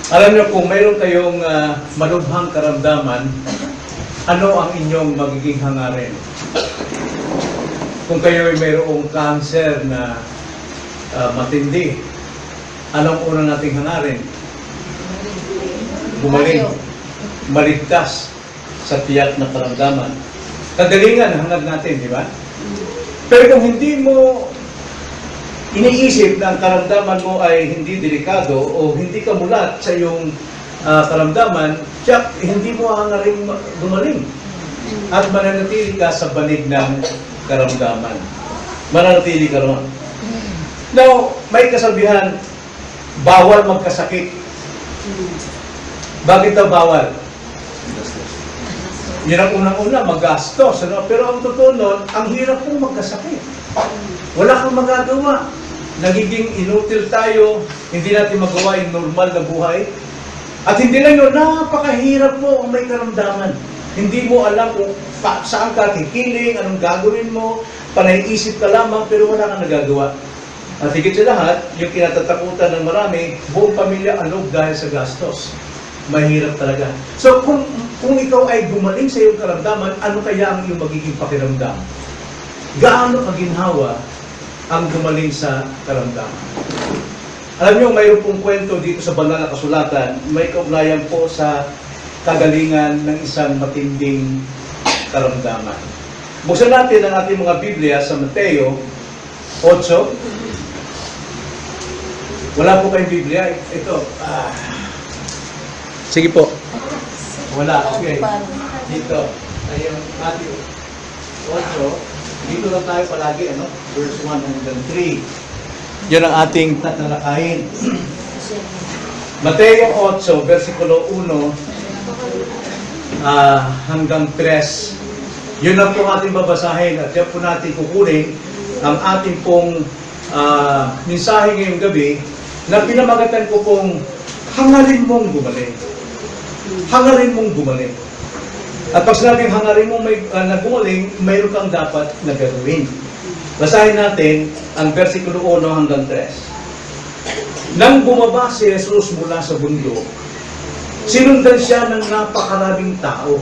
Alam niyo, kung mayroon kayong malubhang karamdaman, ano ang inyong magiging hangarin? Kung kayo ay mayroong cancer na matindi, anong unang nating hangarin? Gumaling, maligtas sa tiyak na karamdaman. Kagalingan ang hangad natin, di ba? Pero kung hindi mo iniisip na ang karamdaman mo ay hindi delikado o hindi ka mulat sa iyong karamdaman, tiyak, hindi mo hangaring gumaling. At mananatili ka sa banig ng karamdaman. Mananatili ka naman. Now, may kasabihan, bawal magkasakit. Bakit daw bawal? Yan ang unang-una, magastos. Ano? Pero ang totoo nun, ang hirap pong magkasakit. Wala kang magagawa. Nagiging inutil tayo, hindi natin magawa yung normal na buhay. At hindi lang yun, napakahirap po ang may karamdaman. Hindi mo alam kung saan ka kikiling, anong gagawin mo, panay-isip ka lamang, pero wala kang nagagawa. At higit sa lahat, yung kinatatakutan ng marami, buong pamilya alog dahil sa gastos. Mahirap talaga. So, kung ikaw ay gumaling sa iyong karamdaman, ano kaya ang iyong magiging pakiramdam? Gaano kaginhawa ang gumaling sa karamdaman? Alam niyo, mayroon pong kwento dito sa banal na kasulatan, may kaugnayan po sa kagalingan ng isang matinding karamdaman. Buksan natin ang ating mga Biblia sa Mateo 8. Wala po kayong Biblia? Ito. Sige po. Wala. Okay. Dito. Ayun, Matthew 8. Dito lang tayo palagi, ano? Verse 1 hanggang 3. Yun ang ating tatalakayin. Mateo 8, versikulo 1 hanggang 3. Yun ang po ating babasahin at yan po natin kukunin ang ating pong mensahe ngayong gabi na pinamagatan ko pong hangarin mong gumaling. Hangarin mong gumaling. At pag sinabing hangarin mong gumaling, mayroon kang dapat na gagawin. Basahin natin ang versikulo 1 hanggang 3. Nang bumaba si Jesus mula sa bundok, sinundan siya ng napakaraming tao.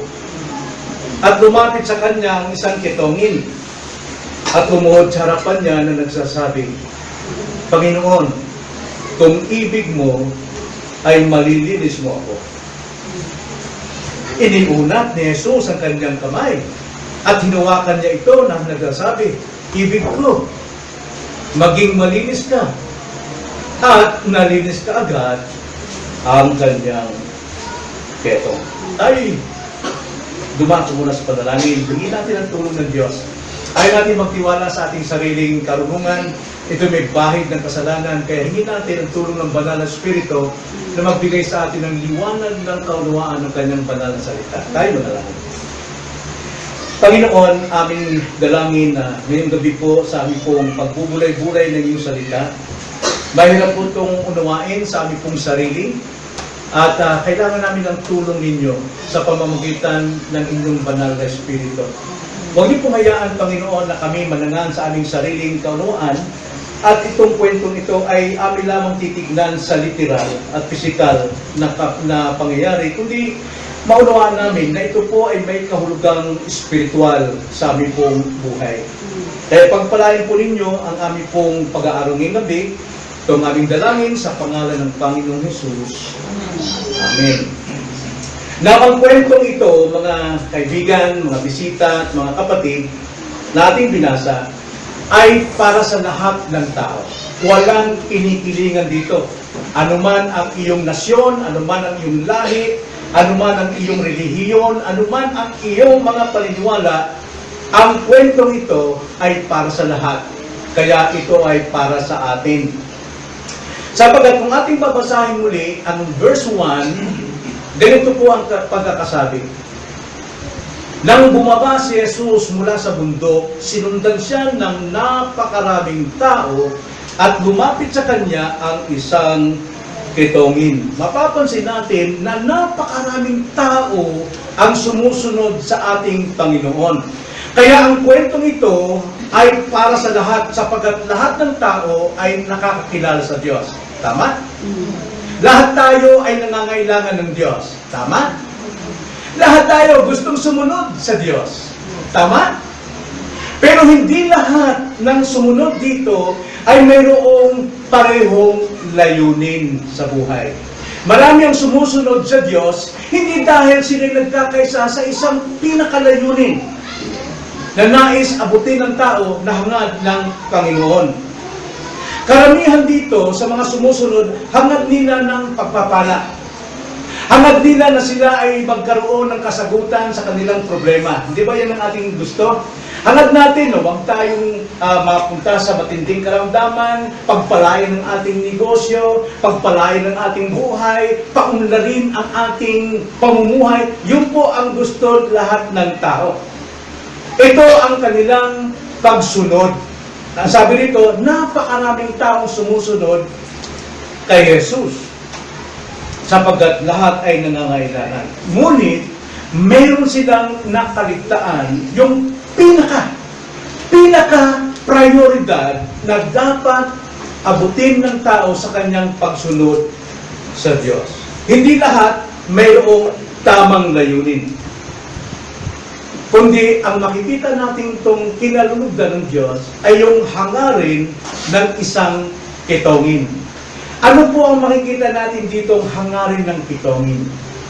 At lumapit sa kanya ang isang kitongin. At lumuhod sa harapan niya na nagsasabing, Panginoon, kung ibig mo, ay malilinis mo ako. Iniunat ni Jesus ang kanyang kamay at hinawakan niya ito na nagsasabi, ibig ko, maging malinis ka. At nalinis ka agad ang kanyang ketong. Ay, dumako muna sa panalangin. Bigyan natin ang tulong ng Diyos. Ayaw natin magtiwala sa ating sariling karunungan. Ito may bahid ng kasalanan. Kaya hingin natin ang tulong ng banal na Espiritu na magbigay sa atin ng liwanag ng kaunawaan ng kanyang banal na salita. Tayo manalangin. Panginoon, aming dalangin na ngayong gabi po sa aming pong pagbubulay-bulay ng iyong salita. Mahirap po itong unawain sa aming pong sarili. At kailangan namin ng tulong ninyo sa pamamagitan ng inyong banal na Espiritu. Huwag niyo pong hayaan, Panginoon, na kami manangan sa aming sariling kaunawaan at itong kwentong ito ay amin lamang titignan sa literal at pisikal na pangyayari, kundi maunawaan namin na ito po ay may kahulugang espiritual sa aming pong buhay. Kaya pagpalain po ninyo ang aming pong pag-aaral ngayong gabi, itong aming dalangin sa pangalan ng Panginoong Hesus. Amen. Na ang kwentong ito, mga kaibigan, mga bisita, at mga kapatid, na ating binasa, ay para sa lahat ng tao. Walang kinikilingan dito. Anuman ang iyong nasyon, anuman ang iyong lahi, anuman ang iyong relihiyon, anuman ang iyong mga paniniwala, ang kwentong ito ay para sa lahat. Kaya ito ay para sa atin. Sapagkat kung ating babasahin muli ang verse 1, ganito po ang pagkakasabi. Nang bumaba si Jesus mula sa bundok, sinundan siya ng napakaraming tao at lumapit sa kanya ang isang kitongin. Mapapansin natin na napakaraming tao ang sumusunod sa ating Panginoon. Kaya ang kwentong ito ay para sa lahat sapagkat lahat ng tao ay nakakakilala sa Diyos. Tama? Lahat tayo ay nangangailangan ng Diyos. Tama? Lahat tayo gustong sumunod sa Diyos. Tama? Pero hindi lahat ng sumunod dito ay mayroong parehong layunin sa buhay. Marami ang sumusunod sa Diyos, hindi dahil sila nagkakaisa sa isang pinakalayunin na nais abutin ng tao na hangad ng Panginoon. Karamihan dito sa mga sumusunod, hangad nila ng pagpapala. Hangad nila na sila ay magkaroon ng kasagutan sa kanilang problema. Hindi ba yan ang ating gusto? Hangad natin, huwag tayong mapunta sa matinding karamdaman, pagpalain ng ating negosyo, pagpalain ng ating buhay, paunlarin ang ating pamumuhay. Yun po ang gusto lahat ng tao. Ito ang kanilang pagsunod. Ang sabi nito, napakaraming taong sumusunod kay Jesus sapagkat lahat ay nangangailangan. Ngunit, mayroon silang nakaligtaan yung pinaka-prioridad na dapat abutin ng tao sa kanyang pagsunod sa Diyos. Hindi lahat mayroong tamang layunin. Kundi ang makikita natin itong kinalulugdan ng Diyos ay yung hangarin ng isang kitongin. Ano po ang makikita natin ditong hangarin ng kitongin?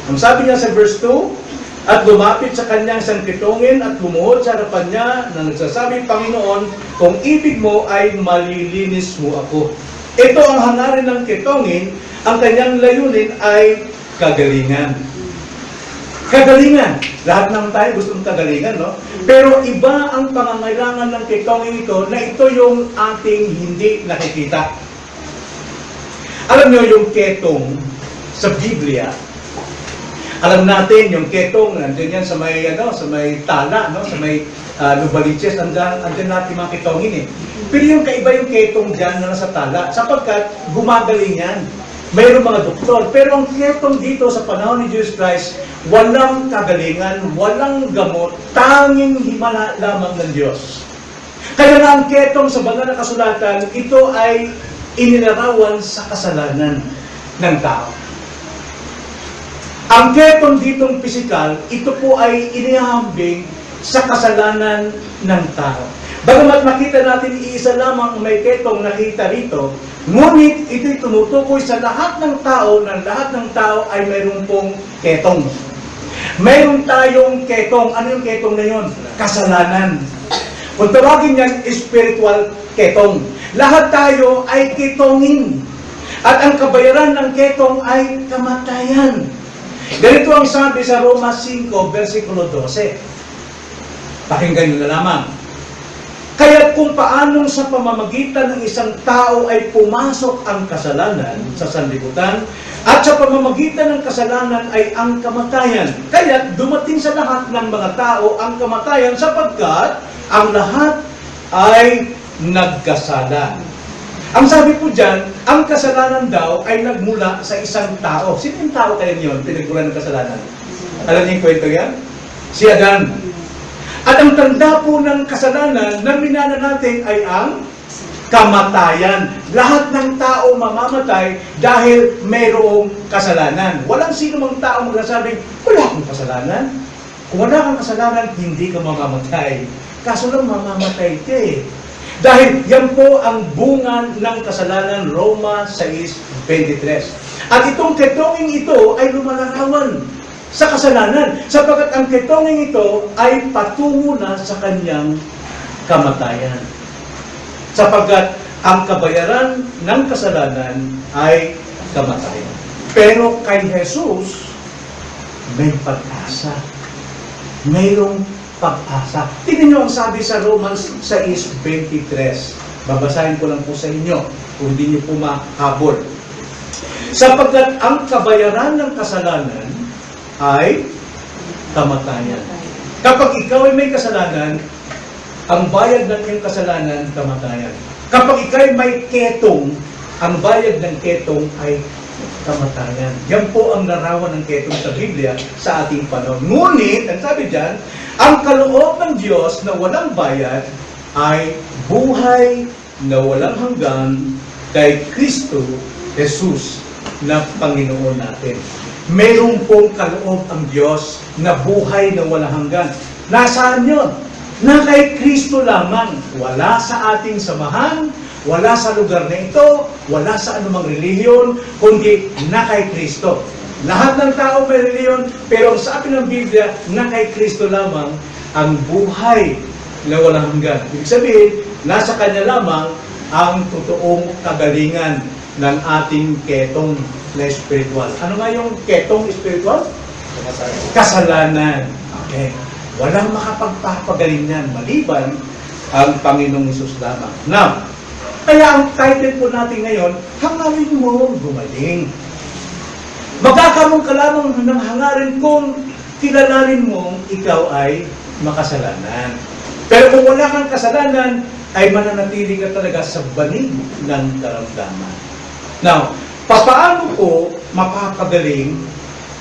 Ang sabi niya sa verse 2, at lumapit sa kanyang isang kitongin at lumuhod sa harapan niya na nagsasabi, Panginoon, kung ibig mo ay malilinis mo ako. Ito ang hangarin ng kitongin, ang kanyang layunin ay kagalingan. Kagalingan. Lahat naman tayo gusto ng kagalingan, no? Pero iba ang pangangailangan ng kitongin ito na ito yung ating hindi nakikita. Alam niyo yung ketong sa Biblia, alam natin yung ketong, nandiyan yan sa may, sa may tala, no? Sa may lubaliches, andyan natin mga ketongin eh. Pero yung kaiba yung ketong dyan na nasa tala, sapagkat gumagaling yan. Mayroong mga doktor, pero ang ketong dito sa panahon ni Jesus Christ, walang kagalingan, walang gamot, tanging himala lamang ng Diyos. Kaya nga ang ketong sa banal na kasulatan, ito ay ininarawan sa kasalanan ng tao. Ang ketong ditong pisikal, ito po ay inihambing sa kasalanan ng tao. Bagamat makita natin iisa lamang may ketong nakita rito, ngunit ito'y tumutukoy sa lahat ng tao na lahat ng tao ay mayroon pong ketong. Mayroon tayong ketong. Ano yung ketong na yun? Kasalanan. Kung tawagin yan, spiritual ketong. Lahat tayo ay ketongin. At ang kabayaran ng ketong ay kamatayan. Ganito ang sabi sa Roma 5, versikulo 12. Pakinggan nyo na lamang. Kaya kung paanong sa pamamagitan ng isang tao ay pumasok ang kasalanan sa sanlibutan, at sa pamamagitan ng kasalanan ay ang kamatayan. Kaya dumating sa lahat ng mga tao ang kamatayan sapagkat ang lahat ay nagkasala. Ang sabi po dyan, ang kasalanan daw ay nagmula sa isang tao. Sino yung tao kayo yun, pinagmulan ng kasalanan? Alam niyo yung kwento yan? Si Adan. At ang tanda po ng kasalanan na minana natin ay ang kamatayan. Lahat ng tao mamamatay dahil mayroong kasalanan. Walang sino mang tao magsasabi, wala akong kasalanan. Kung wala kang kasalanan, hindi ka mamamatay. Kaso lang mamamatay ka eh. Dahil yan po ang bunga ng kasalanan, Roma 6:23. At itong ketonging ito ay lumalarawan sa kasalanan, sapagkat ang ketonging ito ay patungo na sa kanyang kamatayan. Sapagkat ang kabayaran ng kasalanan ay kamatayan. Pero kay Jesus, may pag-asa. Mayroong pag-asa. Tingnan nyo ang sabi sa Romans 6:23. Babasahin ko lang po sa inyo kung hindi nyo po mahabol. Sapagkat ang kabayaran ng kasalanan ay kamatayan. Kapag ikaw ay may kasalanan, ang bayad ng iyong kasalanan, kamatayan. Kapag ikaw ay may ketong, ang bayad ng ketong ay kamatayan. Yan po ang larawan ng ketong sa Biblia sa ating panahon. Ngunit, ang sabi dyan, ang kaloob ng Diyos na walang bayad ay buhay na walang hanggan kay Kristo Jesus na Panginoon natin. Mayroon pong kaloob ang Diyos na buhay na walang hanggan. Nasaan yun? Na kay Kristo lamang. Wala sa ating samahan, wala sa lugar na ito, wala sa anumang relihiyon, kundi na kay Kristo. Lahat ng tao may relihiyon, pero sa atin ng Biblia, na kay Kristo lamang ang buhay na walang hanggan. Ibig sabihin, nasa Kanya lamang ang totoong kagalingan ng ating ketong na spiritual. Ano nga yung ketong spiritual? Kasalanan. Okay. Walang makapagpapagaling yan maliban ang Panginoong Hesus lamang. Now, kaya ang title po natin ngayon, hangarin mo gumaling. Magkakaroon ka lamang ng hangarin kung kilalanin mong ikaw ay makasalanan. Pero kung wala kang kasalanan, ay mananatili ka talaga sa banig ng karamdaman. Now, papaano ko mapapagaling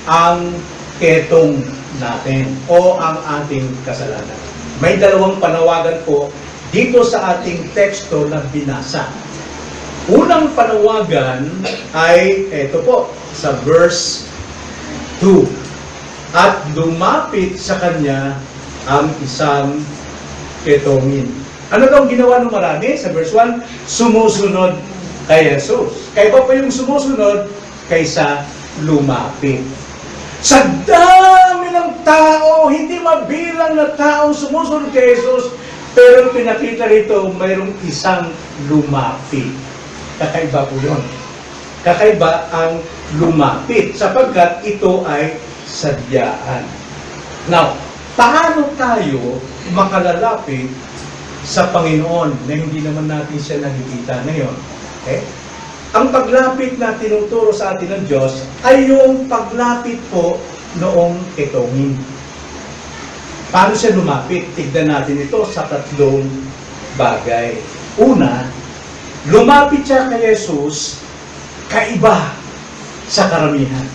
ang ketong natin o ang ating kasalanan? May dalawang panawagan po dito sa ating teksto na binasa. Unang panawagan ay ito po, sa verse 2. At lumapit sa kanya ang isang ketongin. Ano daw ang ginawa ng marami? Sa verse 1, sumusunod kay Jesus. Kaya pa yung sumusunod kaysa lumapit. Sa dami ng tao, hindi mabilang na taong sumusunod kay Jesus, pero pinakita rito, mayroong isang lumapit. Kakaiba po yun. Kakaiba ang lumapit, sapagkat ito ay sadyaan. Now, paano tayo makalalapit sa Panginoon na hindi naman natin siya nakikita ngayon? Okay? Ang paglapit na tinuturo sa atin ng Diyos ay yung paglapit po noong ketongin. Paano siya lumapit? Tignan natin ito sa tatlong bagay. Una, lumapit siya kay Jesus kaiba sa karamihan.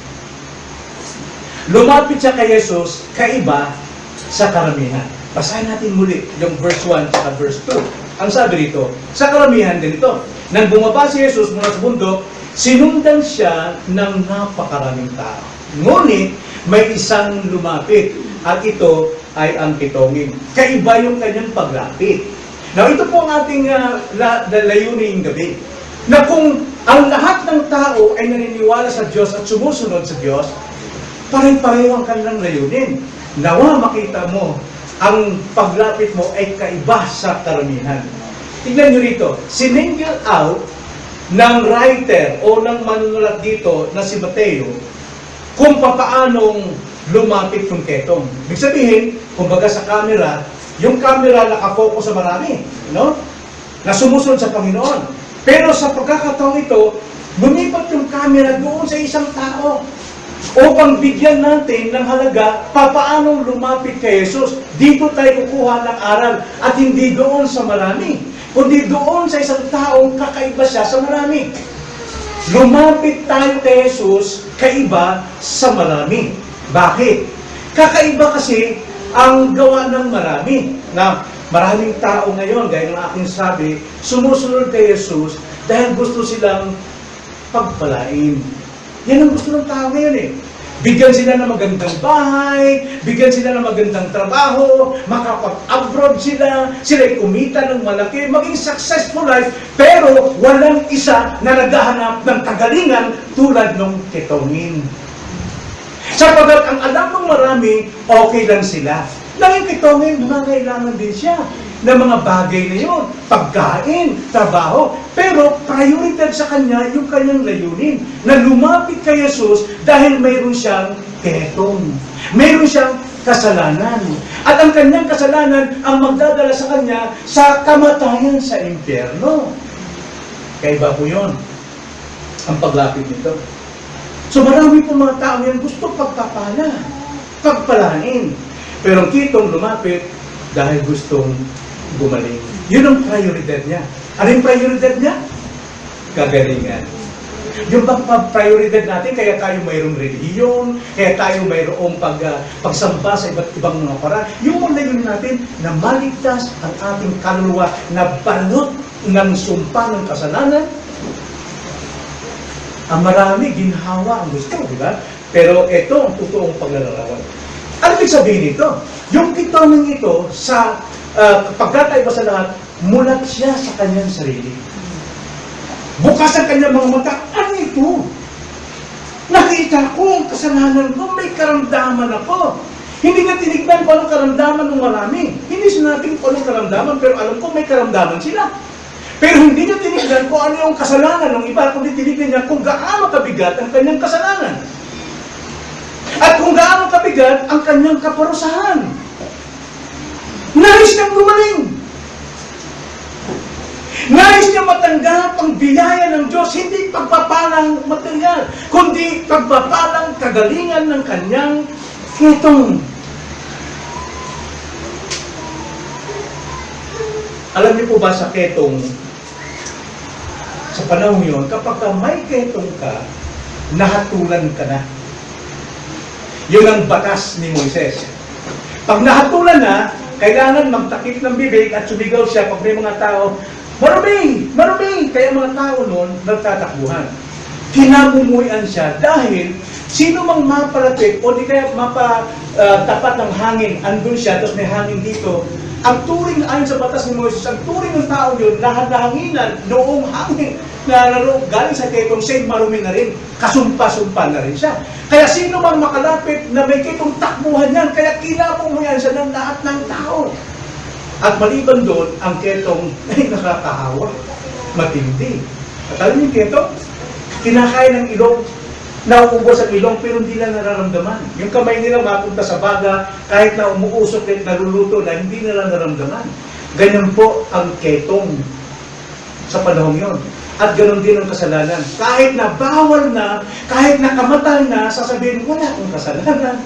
Lumapit siya kay Jesus kaiba sa karamihan. Basahin natin muli yung verse 1 at verse 2. Ang sabi rito, sa karamihan din ito. Nang bumaba si Jesus mula sa bundok, sinundan siya ng napakaraming tao. Ngunit, may isang lumapit at ito ay ang ketongin. Kaiba yung kanyang paglapit. Now, ito po ang ating layunin gabi. Na kung ang lahat ng tao ay naniniwala sa Diyos at sumusunod sa Diyos, pare-pareho ang kanilang layunin. Nawa makita mo, ang paglapit mo ay kaiba sa karamihan. Tignan nyo rito, sininggle out ng writer o ng manunulat dito na si Mateo kung papaanong lumapit yung ketong. Ibig sabihin, kumbaga sa camera, yung camera nakafocus sa marami, no? Na sumusunod sa Panginoon. Pero sa pagkakataong ito, lumipat yung camera doon sa isang tao upang bigyan natin ng halaga papaanong lumapit kay Jesus. Dito tayo kukuha ng aral at hindi doon sa marami, kundi doon sa isang taong kakaiba siya sa marami. Lumapit tayo kay Jesus kaiba sa marami. Bakit? Kakaiba kasi ang gawa ng marami. Na maraming tao ngayon, gaya ng aking sabi, sumusunod kay Jesus dahil gusto silang pagpalain. Yan ang gusto ng tao ngayon eh. Bigyan sila ng magandang bahay, bigyan sila ng magandang trabaho, makapag-abroad sila, sila'y kumita ng malaki, maging successful life, pero walang isa na naghahanap ng kagalingan tulad ng ketongin. Sapagat ang alam ng marami, okay lang sila. Nang yung ketongin, kailangan din siya ng mga bagay na yun, pagkain, trabaho, pero prioridad sa kanya yung kanyang layunin, na lumapit kay Jesus dahil mayroon siyang ketong, mayroon siyang kasalanan, at ang kanyang kasalanan ang magdadala sa kanya sa kamatayan sa impyerno. Kaiba po yun, ang paglapit nito. So marami po mga tao yan gusto pagpalain, pero ang kitong lumapit dahil gustong gumaling. Yun ang prioridad niya. Ano yung prioridad niya? Kagalingan. Yung prioridad natin, kaya tayo mayroong relihiyon, kaya tayo mayroong pagsamba sa iba't ibang mga paraan. Yung layunin natin na maligtas ang ating kaluluwa na balot ng sumpa ng kasalanan Ang marami, ginhawa ang gusto, di ba? Pero ito ang totoong paglalarawan. Ano ibig sabihin nito? Yung kitonong ito, sa pagkakaiba sa lahat, mulat siya sa kanyang sarili. Bukas ang kanyang mga mata, ano ito? Nakita ko ang kasalanan ko, may karamdaman ako. Hindi na tinignan ko anong karamdaman ng marami. Hindi sinabing ko anong karamdaman, pero alam ko may karamdaman sila. Pero hindi niya tinignan kung ano yung kasalanan ng iba, kundi tinignan niya kung gaano kabigat ang kanyang kasalanan. At kung gaano kabigat ang kanyang kaparusahan. Nais niyang gumaling. Nais niya matanggap ang biyaya ng Diyos, hindi pagpapalang material, kundi pagpapalang kagalingan ng kanyang ketong. Alam niyo po ba sa ketong, sa panahon yun, kapag may ketong ka, nahatulan ka na. Yun ang batas ni Moises. Pag nahatulan na, kailangan magtakip ng bibig at sumigaw siya pag may mga tao, marumi! Marumi! Kaya mga tao noon, nagtatakbuhan. Kinamumuyan siya dahil sino mang mapalapit o di kaya mapatapat ng hangin, andun siya, tapos may hangin dito. Ang turing ayon sa batas ni Moises, ang turing ng tao yun, lahat na hanginan, noong hangin na galing sa ketong, siya'y marumi na rin, kasumpa-sumpa na rin siya. Kaya sino mang makalapit na may ketong takbuhan yan, kaya kinamumuyan siya ng lahat ng tao. At maliban doon, ang ketong ay nakakahawa, matindi. At alam niyo yung ketong, kinakain ng ilong, nauubos ang ilong pero hindi lang nararamdaman. Yung kamay nila mapunta sa baga, kahit na umuusok at naluluto na, hindi nila nararamdaman. Ganyan po ang ketong sa panahon yon. At ganoon din ang kasalanan. Kahit na bawal na, kahit na kamatay na, sasabihin, wala akong kasalanan.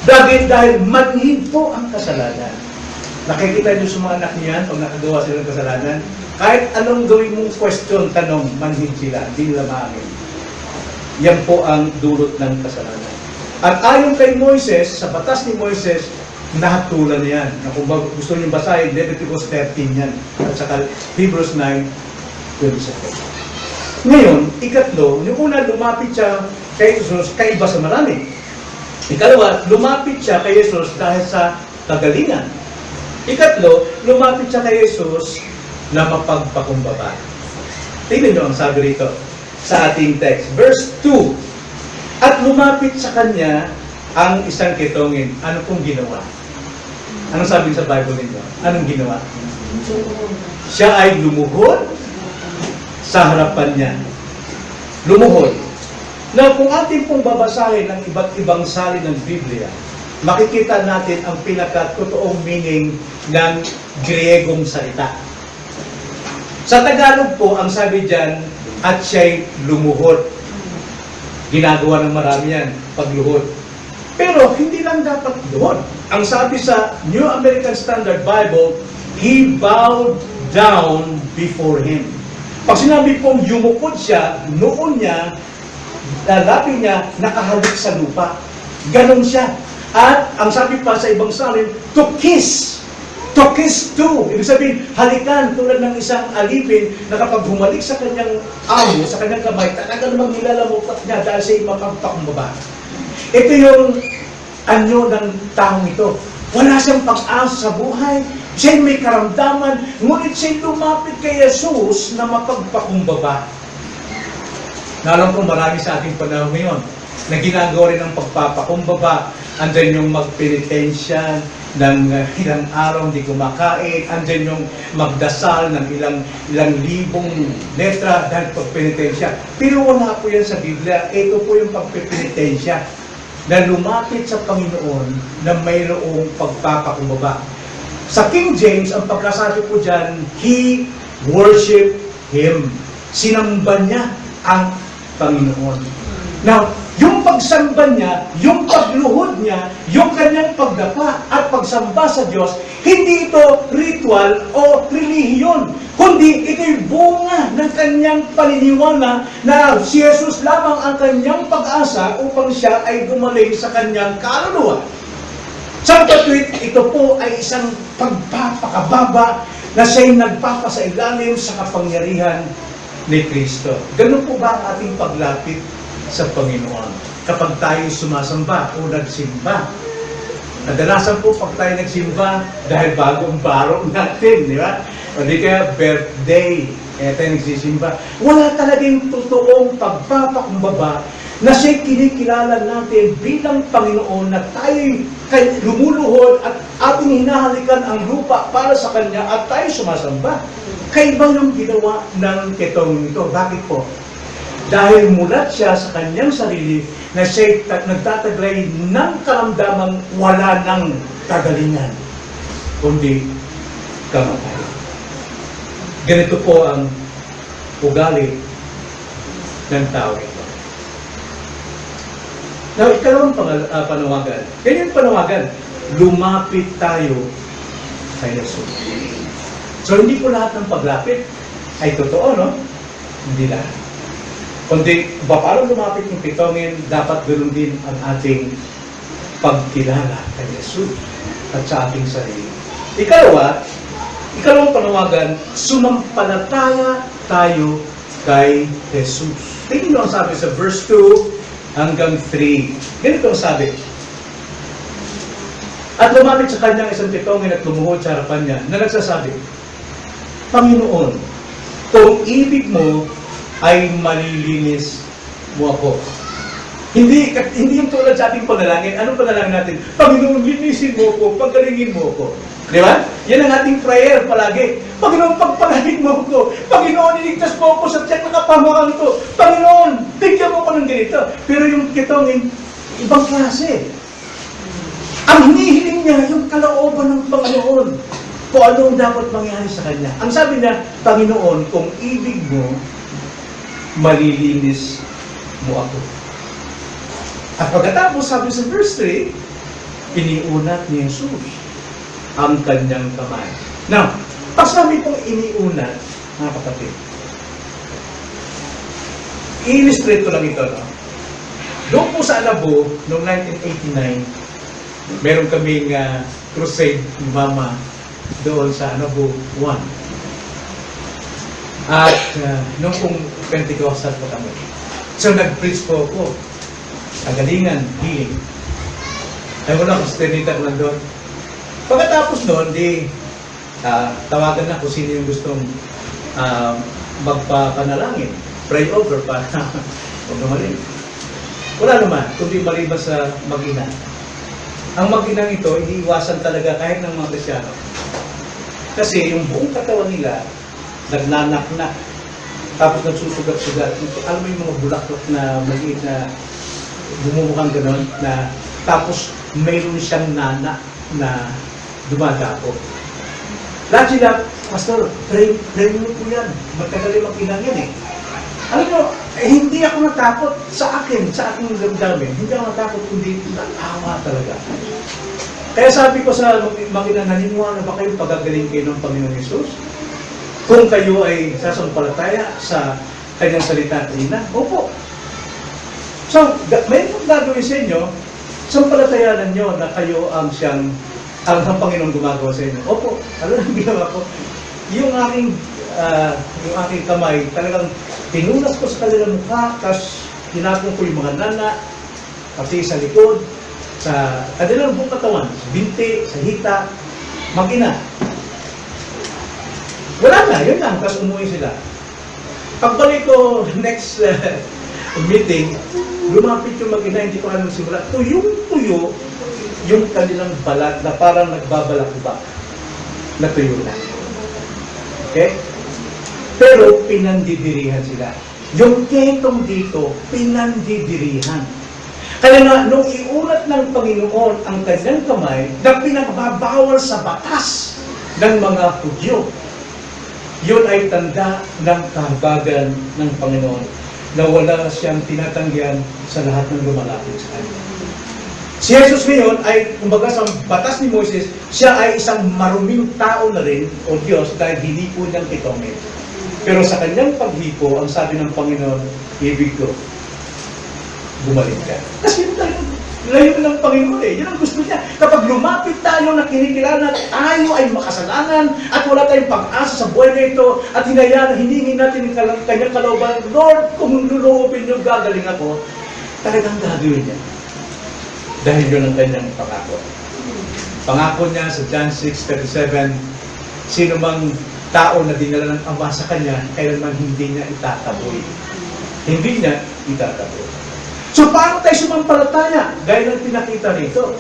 Dahil manhid po ang kasalanan. Nakikita niyo sa mga anak niyan, pag nakagawa sila ng kasalanan, kahit anong gawin mong question, tanong, manhid sila, hindi nila maamin. Yan po ang dulot ng kasalanan. At ayon kay Moises, sa batas ni Moises, nahatulan yan. Na kung gusto niyo basahin, Leviticus 13 yan. At saka Hebrews 9:27. Ngayon, ikatlo, yung una, lumapit siya kay Jesus, kaiba sa marami. Ikalawa, lumapit siya kay Jesus dahil sa kagalingan. Ikatlo, lumapit siya kay Jesus na mapagpakumbaba. Tingnan niyo ang sabi rito sa ating text. Verse 2, at lumapit sa kanya ang isang ketongin. Ano pong ginawa? Anong sabi sa Bible ninyo? Anong ginawa? Siya ay lumuhod sa harapan niya. Lumuhod. Now, kung ating pong babasahin ang iba't ibang salin ng Biblia, makikita natin ang pinaka-totoong meaning ng Griegong salita. Sa Tagalog po, ang sabi dyan, at siya'y lumuhod. Ginagawa ng marami yan, pagluhod. Pero hindi lang dapat luhod. Ang sabi sa New American Standard Bible, he bowed down before him. Pag sinabi pong yumukod siya, noon niya, lalapin niya, nakahalik sa lupa. Ganon siya. At ang sabi pa sa ibang salin, to kiss. To kiss too. Ibig sabihin, halikan tulad ng isang alipin na kapag humalik sa kanyang amo, sa kanyang kamay, talaga namang nilalamukot niya dahil siya'y mapagpakumbaba. Ito yung anyo ng taong ito. Wala siyang pag-asa sa buhay. Siya'y may karamdaman. Ngunit siya'y lumapit kay Jesus na mapagpakumbaba. Nalang kung marami sa ating panahon ngayon na ginagawa rin ng pagpapakumbaba. Andyan yung magpenitensya ng ilang araw hindi kumakain, andyan yung magdasal ng ilang libong letra dahil pagpenitensya. Pero wala po yan sa Biblia. Ito po yung pagpenitensya na lumapit sa Panginoon na mayroong pagpapakumbaba. Sa King James, ang pagkasabi po dyan, he worshiped Him. Sinamba niya ang Panginoon. Now, yung pagsamba niya, yung pagluhod niya, yung kanyang pagdapa at pagsamba sa Diyos, hindi ito ritual o relihiyon, kundi ito'y bunga ng kanyang paniniwala na si Jesus lamang ang kanyang pag-asa upang siya ay gumaling sa kanyang kaluluwa. Sa katwid, ito po ay isang pagpapakababa na siya'y nagpapasailalim sa kapangyarihan ni Kristo. Ganun po ba ang ating paglapit sa Panginoon? Kapag tayo sumasamba o nagsimba. Kadalasan po pag tayo nagsimba, dahil bagong baro natin, di ba? O di kaya birthday, kaya tayo nagsisimba. Wala talagang totoong pagpapakumbaba na siya'y kinikilala natin bilang Panginoon na tayo'y lumuluhod at ating hinahalikan ang lupa para sa Kanya at tayo sumasamba. Kaiba yung ginawa ng ketong ito. Bakit po? Dahil mulat siya sa kanyang sarili na siya'y nagtataglay ng karamdamang wala ng kagalingan, kundi kamatayan. Ganito po ang ugali ng tao ito. Now, ikalawang panawagan. Ganyan panawagan, lumapit tayo kay Jesus. So, hindi po lahat ng paglapit ay totoo, no? Hindi lahat. Kundi, paano lumapit yung pitongin, dapat ganoon din ang ating pagkilala kay Jesus at sa ating sarili. Ikalawang panawagan, sumampalataya tayo kay Jesus. Tingnan mo ang sabi sa verse 2 hanggang 3. Ganito ang sabi. At lumapit sa kanyang isang pitongin at lumuhod sa harapan niya na nagsasabi, Panginoon, kung ibig mo ay malilinis mo ako. Hindi yung tulad sa ating panalangin. Anong panalangin natin? Panginoon, linisin mo ako, pagkalingin mo ako. Di ba? Yan ang ating prayer palagi. Panginoon, pagpalagin mo ako. Panginoon, iligtas mo ako sa tiyak na kapamakan ito. Panginoon, bigyan mo ako ng ganito. Pero yung kitongin, ibang klase. Ang hinihiling niya, yung kalooban ng Panginoon. Kung anong dapat mangyari sa Kanya. Ang sabi niya, Panginoon, kung ibig mo, malilinis mo ako. At pagkatapos, sabi sa verse 3, iniunat ni Jesus ang kanyang kamay. Now, pag sabi kong iniunat, mga kapatid, i-illustrate ko lang ito, no? Doon po sa Alabo, noong 1989, meron kaming crusade ni Mama doon sa Alabo 1. At noong pong Pentecostal po kami. So nag-preach po ako. Kagalingan, healing. Ay wala ko sa tinita ko lang doon. Pagkatapos noon, tawagan na kung sino yung gustong magpapanalangin. Pray over para huwag naman. Wala naman, kundi maliban sa mag-ina. Ang mag-inang ito, iniiwasan talaga kahit ng mga Kristyano. Kasi yung buong katawan nila, nagnanaknak, tapos nagsusugat-sugat. Alam mo yung mga bulaklak na maliit na bumumukhang gano'n, na tapos mayroon siyang nana na dumadapo. Lahat sila, Pastor, pray mo po yan. Magtagal yung mag-inang yan eh. Alam mo, hindi ako natakot sa aking damdamin. Hindi ako natakot, kundi natawa talaga. Kaya sabi ko sa mag-inang, naniniwala ba kayo pagagaling kayo ng Panginoon Yesus? Kung kayo ay sasampalataya sa kanyang salita at ina, opo. So, may gagawin sa inyo, sampalatayanan nyo na kayo ang siyang, ang Panginoon gumagawa sa inyo. Opo, alam ang ginawa ko. Yung aking kamay, talagang pinunas ko sa kanilang mukha, tapos tinapon ko yung mga nana, pati sa likod, sa kanilang buong katawan, sa binti, sa hita, mag-ina. Wala na, yun lang, tapos umuwi sila. Pagbalik ko next meeting, lumapit yung mag-ina, hindi ko alam simula, tuyong-tuyo yung kanilang balat na parang nagbabalakubak na tuyo na. Okay? Pero pinandidirihan sila. Yung ketong dito, pinandidirihan. Kaya nga, nung iulat ng Panginoon ang kanyang kamay na pinagbabawal sa batas ng mga Hudyo, yun ay tanda ng kahabagan ng Panginoon na wala siyang tinatanggihan sa lahat ng lumalapit sa kanya. Si Jesus ngayon ay, kumbaga sa batas ni Moises, siya ay isang maruming tao na rin, o Diyos, dahil hinipo niyang kitongin. Pero sa kanyang paghipo, ang sabi ng Panginoon, ibig ko, bumalik ka. Kasi Layo ng Panginoon eh. Yan ang gusto niya. Kapag lumapit tayo na kinikilala na tayo ay makasalanan at wala tayong pag-asa sa buhay na ito at hinayaan, hiningi natin ang kanyang kalooban, Lord, kung luluopin niyo, gagaling ako, talagang gagawin niya. Dahil yun ang kanyang pangako. Pangako niya sa John 6:37, sino mang tao na dinala ng Ama sa kanya, kailanman hindi niya itataboy. Hindi niya itataboy. So, paano tayo sumampalataya? Gaya ng pinakita rito.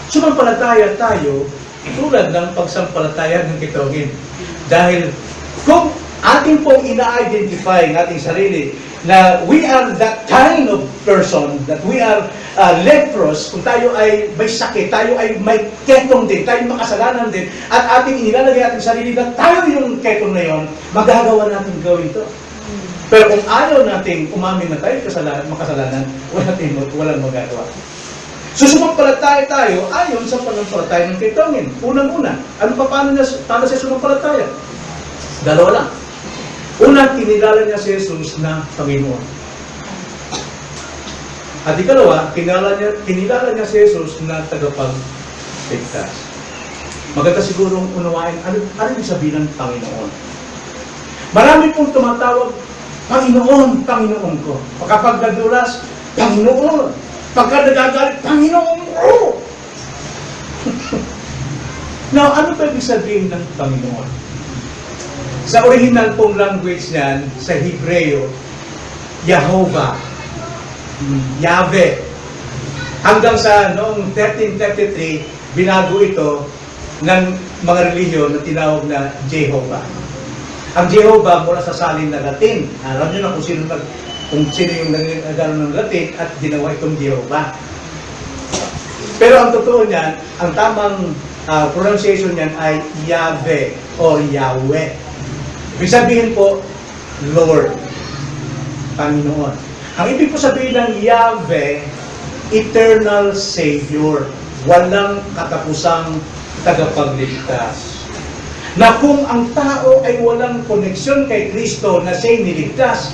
Sumampalataya tayo tulad ng pagsampalataya ng kitongin. Dahil kung ating pong ina-identify ng ating sarili na we are that kind of person, that we are leprous, kung tayo ay may sakit, tayo ay may ketong din, tayo makasalanan din, at ating inilalagay ating sarili na tayo yung ketong na yon, magagawa natin gawin ito. Pero kung ayaw nating umamin na tayo makasalanan, walang magagawa. So sumampalataya tayo ayon sa panampalataya ng kitongin. Unang-una, paano siya sumampalataya? Dalawa lang. Una, kinilala niya si Jesus na Panginoon. At ikalawa, kinilala niya si Jesus na tagapagligtas. Maganda sigurong unawain, ano yung sabihin ng Panginoon? Marami pong tumatawag, Panginoon, Panginoon ko. Kapag nadulas, Panginoon. Pagka nagagalit, Panginoon ko. Now, ano ba ibig sabihin ng Panginoon? Sa original pong language niyan, sa Hebreo, Jehovah, Yahweh. Hanggang sa noong 1333, binago ito ng mga relihiyon na tinawag na Jehovah. Ang Jehovah mula sa salin na Latin. Alam niyo na kung sino yung nagano ng Latin at ginawa itong Jehovah. Pero ang totoo niyan, ang tamang pronunciation niyan ay Yahweh or Yahweh. Ibig sabihin po, Lord, Panginoon. Ang ibig po sabihin ng Yahweh, Eternal Savior. Walang katapusang tagapagligtas. Na kung ang tao ay walang koneksyon kay Kristo na siya'y niligtas,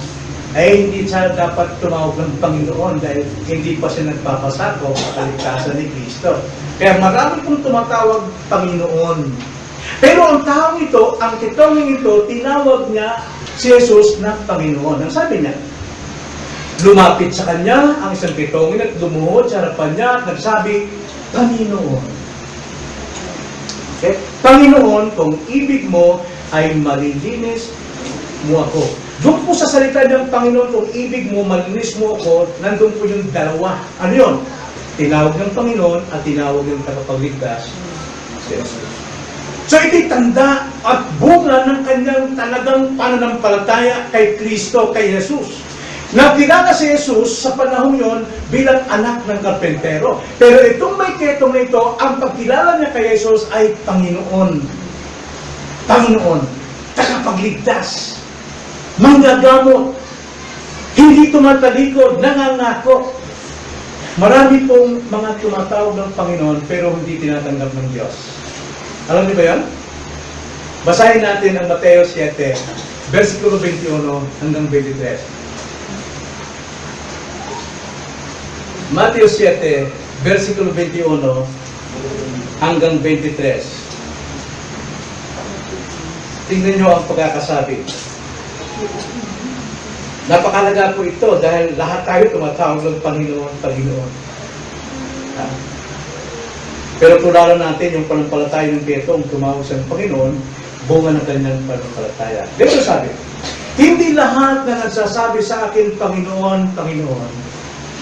ay hindi siya dapat tumawag ng Panginoon dahil hindi pa siya nagpapasako sa kaligtasan ni Kristo. Kaya marami pong tumatawag Panginoon. Pero ang taong ito, ang kitonging ito, tinawag niya si Jesus na Panginoon. Ang sabi niya, lumapit sa kanya ang isang kitongin at lumuhod sa harapan niya at nagsabi, Panginoon. Okay? Panginoon, kung ibig mo ay malilinis mo ako. Doon po sa salita ng Panginoon, kung ibig mo, malinis mo ako, nandun po yung dalawa. Ano yun? Tinawag ng Panginoon at tinawag ng tagapagligtas si Jesus. So ito'y tanda at bunga ng kanyang talagang pananampalataya kay Kristo, kay Jesus. Nakilala si Jesus sa panahon yon bilang anak ng karpentero. Pero itong may ketong na ito, ang pagkilala niya kay Jesus ay Panginoon. Panginoon, tagapagligtas, manggagamot, hindi tumatalikod, nangangako. Marami pong mga tumatawag ng Panginoon pero hindi tinatanggap ng Diyos. Alam niyo ba yan? Basahin natin ang Mateo 7, versikulo 21 hanggang 23. Mateo 7, versikulo 21 hanggang 23. Tingnan nyo ang pagkakasabi. Napakalaga po ito dahil lahat tayo tumatawag ng Panginoon, Panginoon. Pero tulala natin yung panampalataya ng Petong tumawag sa Panginoon, bunga ng kanyang panampalataya. Dito sabi, hindi lahat na nagsasabi sa akin, Panginoon, Panginoon,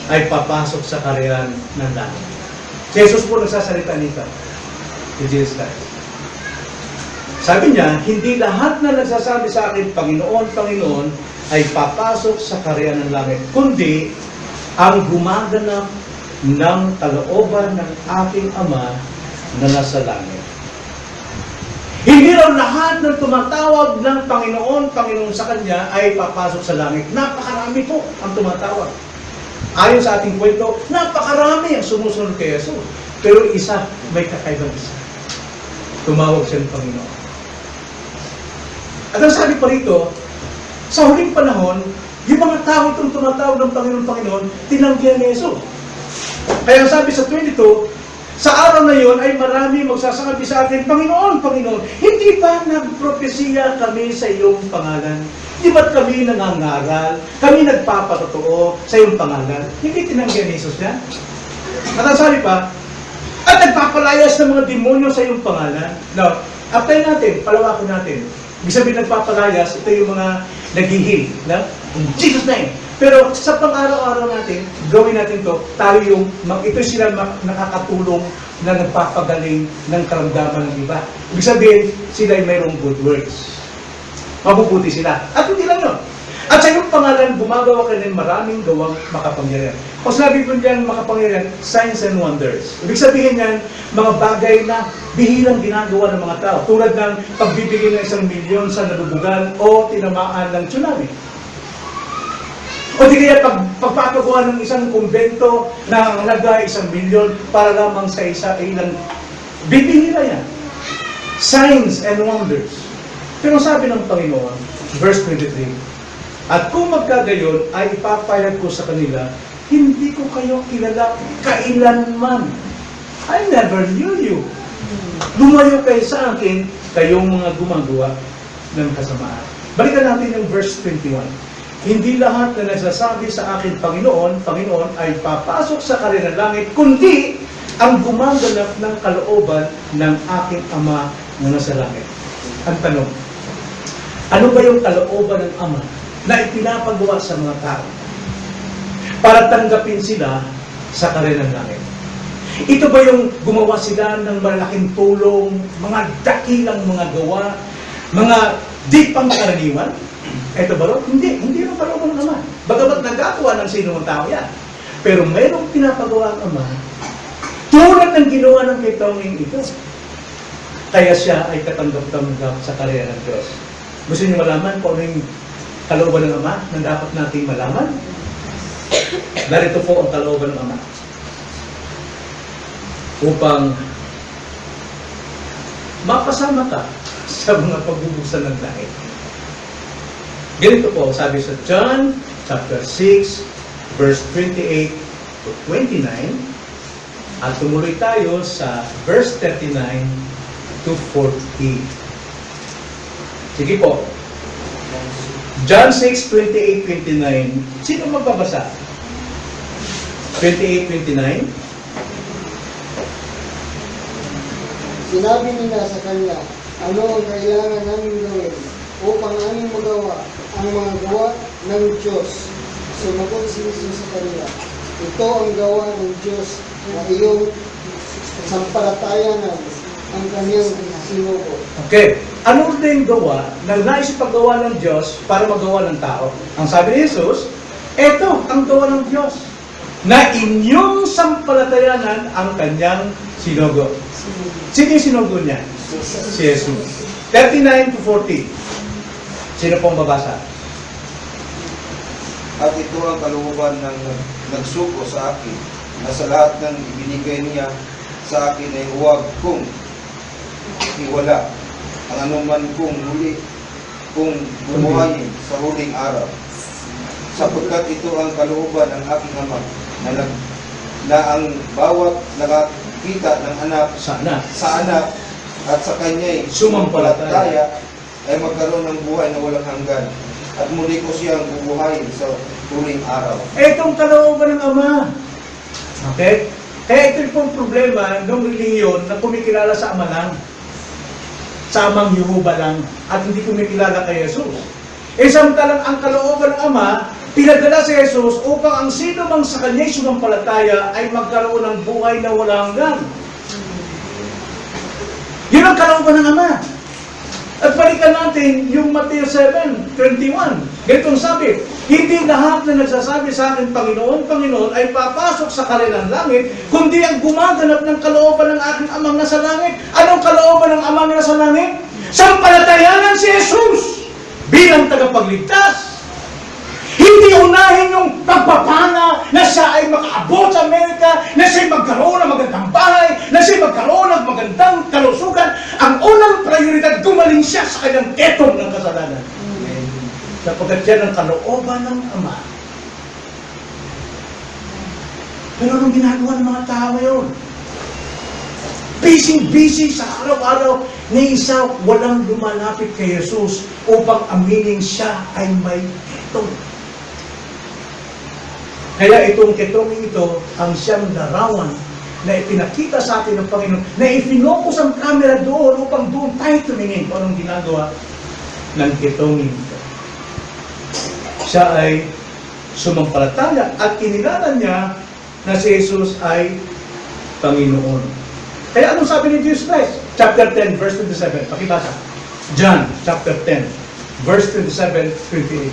ay papasok sa kaharian ng langit. Si Jesus po nagsasalita nito. Si Jesus Christ. Sabi niya, hindi lahat na nagsasabi sa akin, Panginoon, Panginoon, ay papasok sa kaharian ng langit, kundi ang gumaganap ng kalooban ng aking Ama na nasa langit. Hindi raw lahat ng tumatawag ng Panginoon, Panginoon sa Kanya ay papasok sa langit. Napakarami po ang tumatawag. Ayon sa ating kwento, napakarami ang sumusunod kay Jesus. Pero isa, may kakaibang isa. Tumawag siya ng Panginoon. At ang sabi pa rito, sa huling panahon, Yung mga tao itong tumatawag ng Panginoon, tinanggihan ni Jesus. Kaya sabi sa 22, sa araw na yon ay marami magsasabi sa akin, Panginoon, Panginoon, hindi ba nagpropesiya kami sa iyong pangalan? Di ba't kami nangangaral? Kami nagpapatotoo sa iyong pangalan? Hindi tinanggihan ni Jesus yan. At ang sabi pa, at nagpapalayas ng mga demonyo sa iyong pangalan. Now, apply natin, palawakin natin. Ibig sabihin nagpapalayas, ito yung mga naghihil. In Jesus' name. Pero sa pang-araw-araw natin, gawin natin to, tayo yung, ito sila nakakatulong na nagpapagaling ng karamdaman ng iba. Ibig sabihin, sila ay mayroong good works. Mabubuti sila. At hindi lang yun. At sa iyong pangalan, gumagawa ka ng maraming gawang makapangyarihan. Kung sabi ko diyan makapangyarihan, signs and wonders. Ibig sabihin yan, mga bagay na bihirang ginagawa ng mga tao. Tulad ng pagbibigay ng 1 milyon sa nabubugan o tinamaan ng tsunami. O di kaya pagpapagawa ng isang kumbento na halaga 1 milyon para lamang sa ilang bibihira yan. Signs and wonders. Pero sabi ng Panginoon, verse 23, at kung magkagayon ay ipapayag ko sa kanila, hindi ko kayo kilala kailanman. I never knew you. Lumayo kayo sa akin, kayong mga gumagawa ng kasamaan. Balikan natin yung verse 21. Hindi lahat na nagsasabi sa akin, Panginoon, Panginoon, ay papasok sa karinang langit, kundi ang gumaganap ng kalooban ng aking Ama na nasa langit. Ang tanong, ano ba yung kalooban ng Ama na ipinapagawa sa mga tao para tanggapin sila sa karinang langit? Ito ba yung gumawa sila ng malaking tulong, mga dakilang mga gawa, mga di pangkaraniwan? Ito ba ro? Hindi yung kalooban ng Ama. Bagamat nagagawa ng sino ng tao yan. Pero mayroong pinapagawa ang Ama tulad ng ginawa ng kay Tonging ito. Kaya siya ay katanggap-tanggap sa karera ng Diyos. Gusto niyo malaman kung ano yung kalooban ng Ama na dapat nating malaman? Narito po ang kalooban ng Ama. Upang mapasama ka sa mga pagbubuksan ng langit. Ganito po, sabi sa John chapter 6, verse 28 to 29, at tumuloy tayo sa verse 39 to 40. Sige po. John 6, 28, 29. Sino magbabasa? 28, 29. Sinabi nila sa kanya, ano ang kailangan namin gawin upang aming magawa ang mga gawa ng Diyos? Sumagot si Jesus sa kanila, ito ang gawa ng Diyos na iyong sampalatayanan ang kanyang sinugo. Okay. Ano na yung gawa na nais paggawa ng Diyos para magawa ng tao? Ang sabi ni Jesus, eto ang gawa ng Diyos na inyong sampalatayanan ang kanyang sinugo. Sino yung sinugo niya? Si Jesus. 39 to 40. Sino pong babasa? At ito ang kalooban ng nagsuko sa akin, na sa lahat ng ibinigay niya sa akin ay huwag kong iwala ang anuman kong bumuhayin sa huling araw. Sapagkat ito ang kalooban ng aking Ama, na ang bawat nakakita ng anak Sa anak. sa anak at sa kanya'y Sumampalataya ay magkaroon ng buhay na walang hanggan. At muli ko siyang bubuhayin sa huling araw. Etong kalooban ng Ama. Okay? Kaya ito pong problema ng reliyon na kumikilala sa Ama lang. Sa Amang Yehovah lang. At hindi kumikilala kay Jesus. Samantalang ang kalooban ng Ama, pinadala si Jesus upang ang sino mang sa kanya'y sumampalataya ay magkaroon ng buhay na walang hanggan. Yun ang kalooban ng Ama. At balikan natin yung Matthew 7:21. Ganitong sabi, hindi lahat na nagsasabi sa akin, Panginoon, Panginoon, ay papasok sa karinang langit, kundi ang gumaganap ng kalooban ng aking Amang nasa langit. Anong kalooban ng Amang nasa langit? Sampalatayanan si Jesus bilang tagapagligtas. Hindi unahin yung pagpapana na siya ay makaabot sa Amerika, na siya ay magkaroon ng magandang bahay, na siya ay magkaroon ng magandang kalusugan. Ang unang prioridad, gumaling siya sa kanyang etong ng kasalanan. Sa sapagkat yan ang kalooban ng Ama. Pero anong ginagawa ng mga tao ngayon? Busy sa araw-araw na isa walang lumalapit kay Jesus upang aminin siya ay may ketong. Kaya itong ketongin ito ang siyang larawan na ipinakita sa atin ng Panginoon, na ifinocus ang camera doon upang doon tayo tumingin kung anong ginagawa ng ketongin ito. Siya ay sumampalataya at kinilala niya na si Jesus ay Panginoon. Kaya anong sabi ni Jesus Christ? Chapter 10, verse 27. Pakibasa. John, chapter 10, verse 27, 28.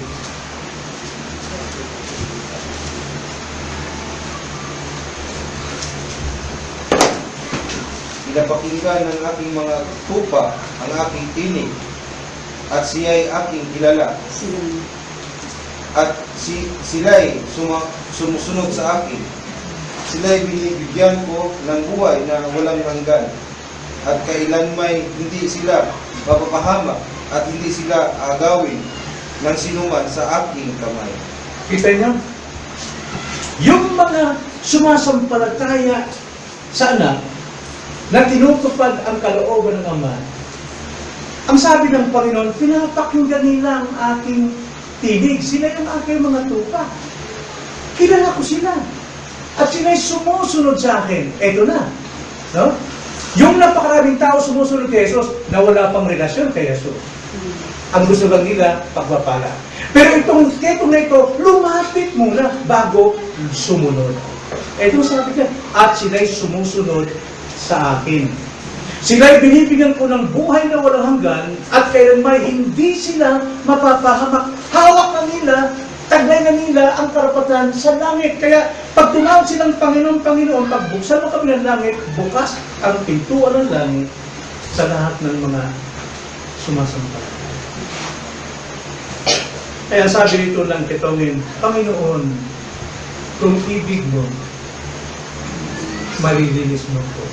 Pinapakinggan ng aking mga tupa ang aking tinig, at siya'y aking kilala. At sila'y sumusunod sa akin. Sila'y binibigyan ko ng buhay na walang hanggan. At kailanmay hindi sila mapapahamak at hindi sila agawin ng sinuman sa aking kamay. Kita niyo? Yung mga sumasampalataya sa anak na tinutupad ang kalooban ng Ama, ang sabi ng Panginoon, pinapakinggan nila ang aking tinig. Sila yung aking mga tupa. Kilala ko sila. At sila'y sumusunod sa akin. Eto na. No? Yung napakaraming tao sumusunod kay Jesus na wala pang relasyon kay Jesus. Ang gusto lang nila, pagpapala. Pero itong ketong na ito, lumapit muna bago sumunod. Eto sabi niya, at sila'y sumusunod sa akin. Sila'y binibigyan ko ng buhay na walang hanggan at kailanman hindi sila mapapahamak. Hawak na nila, taglay na nila ang karapatan sa langit. Kaya pag tinawag silang Panginoon, pagbuksan mo kami ng langit, bukas ang pintuan ng langit sa lahat ng mga sumasampalataya. Kaya sabi dito ng ketongin, Panginoon, kung ibig mo, malilinis mo ko.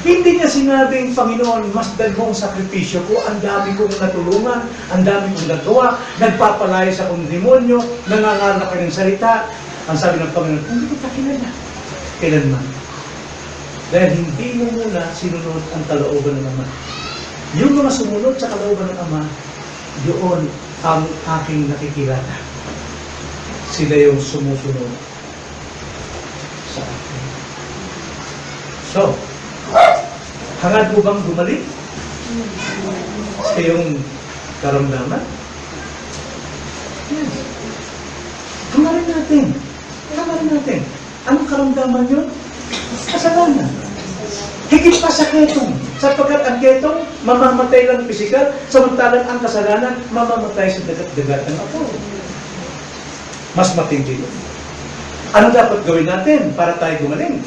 Hindi niya sinabing, Panginoon, masdan mo ang sakripisyo ko, ang dami kong natulungan, ang dami kong nagawa, nagpapalaya sa akong demonyo, nangangaral ka ng salita. Ang sabi ng Panginoon, hindi kita kilala. Kailanman. Dahil hindi mo muna sinunod ang kalooban ng Ama. Yung mga sumunod sa kalooban ng Ama, doon ang aking nakikilala. Sila yung sumusunod sa akin. So, hangad mo bang gumaling sa iyong karamdaman? Yes. Hangarin natin. Hangarin natin. Anong karamdaman yun? Kasalanan. Higit pa sa ketong. Sapagkat ang ketong, mamamatay lang pisikal, samantalang ang kasalanan, mamamatay sa dagat-dagat ng apo. Mas matindi yun. Ano dapat gawin natin para tayo gumaling?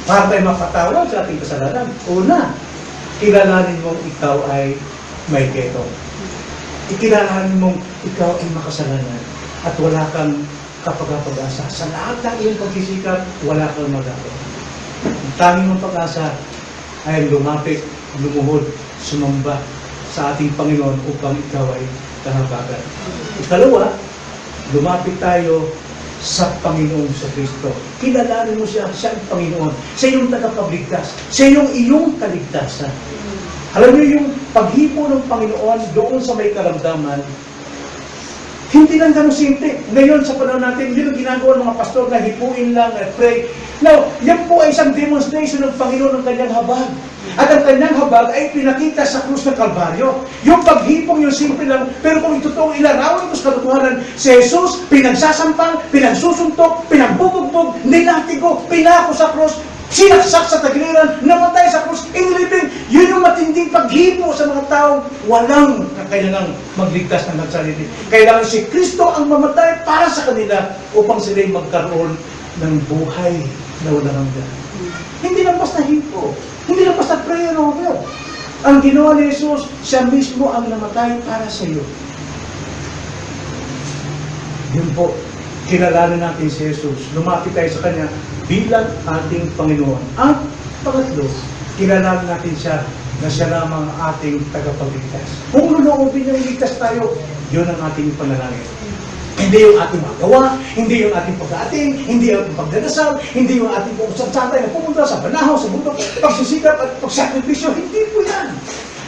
Para tayo mapatawad sa ating kasalanan. Una, kilalanin mong ikaw ay may ketong. Ikilalanin mong ikaw ay makasalanan at wala kang kapag-pag-asa. Sa lahat ng iyong pagsisikap, wala kang magagawa. Ang tanging mong pag-asa ay lumapit, lumuhod, sumamba sa ating Panginoon upang ikaw ay kahabagan. Ikalawa, lumapit tayo sa Panginoon sa Kristo. Kilalanin mo siya, siya ang Panginoon. Siya yung tagapagligtas. Siya yung iyong kaligtasan. Alam niyo yung paghipo ng Panginoon doon sa may karamdaman, hindi lang ganun simple. Ngayon sa panahon natin, yun ang ginagawa ng mga pastor na hipuin lang at pray. Now, yan po ay isang demonstration ng Panginoon ng kanyang habag. At ang kanyang habag ay pinakita sa krus ng Kalbaryo. Yung paghipong yung simple lang, pero kung itotoong ilarawan ko sa katotohanan, si Jesus, pinagsasampang, pinagsusuntok, pinagbubugbog, nilatigo, pinako sa krus, sinaksak sa tagiliran, namatay sa krus, inilibing. Yun yung matinding paghipo sa mga taong walang kailangang magligtas ng nagsarili. Kailangan si Kristo ang mamatay para sa kanila upang sila'y magkaroon ng buhay na walang hanggan. Hindi lang basta hipo. Hindi lang basta prayer over. Ang ginawa ni Jesus, siya mismo ang namatay para sa iyo. Yun po, kilalanin natin si Jesus. Lumapit tayo sa Kanya bilang ating Panginoon. At pangatlo, kilalanin natin siya na siya lamang ating tagapagligtas. Kung luloobin niya iligtas tayo, Yun ang ating panalangin. Hindi yung ating magawa, hindi yung ating pag-ating, hindi yung ating pagdadasal, hindi yung ating pag-usap-santay na pumunta sa banahaw, sa bundok, pagsisikap at pagsakripisyo. Hindi po yan.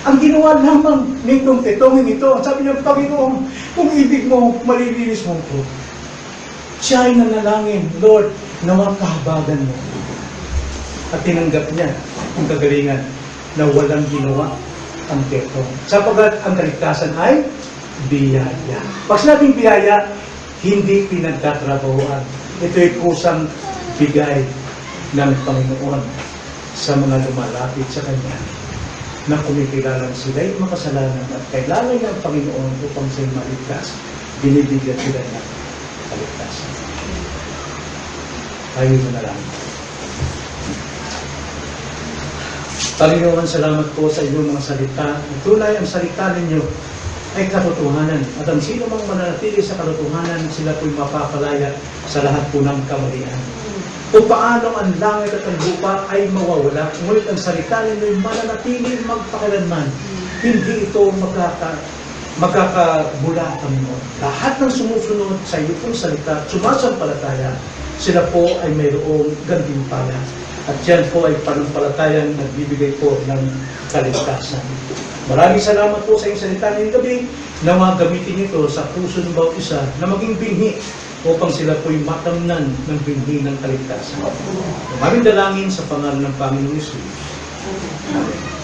Ang ginawa lamang nitong titongin ito, sabi niya, Panginoon, kung ibig mo, malilinis mo ko. Siya ay nanalangin, Lord, nawang kahabagan mo. At tinanggap niya ang kagalingan na walang ginawa ang tetong. Sapagkat ang kaligtasan ay biyaya. Pag sinabing biyaya, hindi pinagtatrabahoan. Ito'y kusang bigay ng Panginoon sa mga lumalapit sa Kanya na kumikilalang sila'y makasalanan at kailangan ng Panginoon upang siya'y maligtas. Binibigyan sila ng kaligtasan. Tayo na lang. Panginoon, salamat po sa inyong mga salita. Tunay ang salita ninyo ay katotohanan. At ang sino mang mananatili sa katotohanan, sila po'y mapapalaya sa lahat po ng kamalian. Kung paano ang langit at ang lupa ay mawawala, ngunit ang salita ninyo ay mananatili magpakailanman. Hindi ito magkakabula, Panginoon. Lahat ng sumusunod sa iyo pong salita, sumasampalataya, sila po ay mayroong gantimpala. At yan po ay panampalatayang nagbibigay po ng kaligtasan. Maraming salamat po sa iyong salita ngayong gabi na magamitin ito sa puso ng bawat isa na maging binhi upang sila po'y matamnan ng binhi ng kaligtasan. Maraming dalangin sa pangalan ng Panginoon Yesus. Amen.